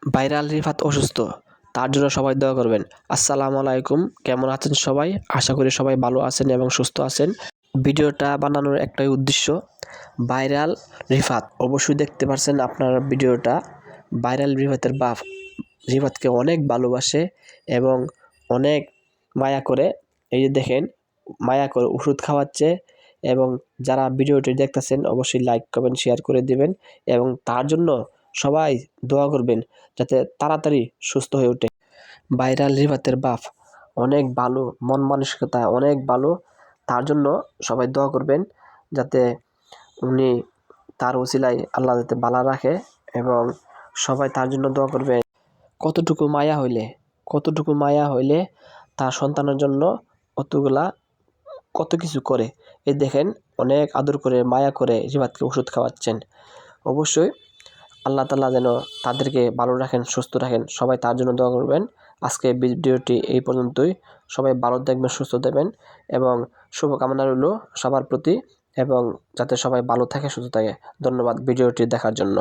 Viral Rifat অসুস্থ, তার জন্য সবাই দোয়া করবেন। আসসালামু আলাইকুম, কেমন আছেন সবাই? আশা করি সবাই ভালো আছেন এবং সুস্থ আছেন। ভিডিওটা বানানোর একটাই উদ্দেশ্য, ভাইরাল রিফাত অবশ্যই দেখতে পারছেন আপনারা ভিডিওটা। ভাইরাল রিফাতের বাপ রিফাতকে অনেক ভালোবাসে এবং অনেক মায়া করে। এই যে দেখেন, মায়া করে ওষুধ খাওয়াচ্ছে এবং যারা ভিডিওটি দেখতেছেন অবশ্যই লাইক কমেন্ট শেয়ার করে দিবেন এবং তার জন্য সবাই দোয়া করবেন যাতে তাড়াতাড়ি সুস্থ হয়ে ওঠে। ভাইরাল রিফাতের বাপ অনেক ভালো, মন মানসিকতা অনেক ভালো, তার জন্য সবাই দোয়া করবেন যাতে উনি তার ওসিলায় আল্লাহ যাতে ভালো রাখে এবং সবাই তার জন্য দোয়া করবেন। কতটুকু মায়া হইলে তার সন্তানের জন্য কত কিছু করে। এই দেখেন, অনেক আদর করে মায়া করে রিফাতকে ওষুধ খাওয়াচ্ছেন। অবশ্যই আল্লাহ তাআলা যেন তাদেরকে ভালো রাখেন, সুস্থ রাখেন, সবাই তার জন্য দোয়া করবেন। আজকে ভিডিওটি এই পর্যন্তই। সবাই ভালো থাকবেন, সুস্থ থাকবেন এবং শুভকামনা রইল সবার প্রতি এবং যাতে সবাই ভালো থাকে, সুস্থ থাকে। ধন্যবাদ ভিডিওটি দেখার জন্য।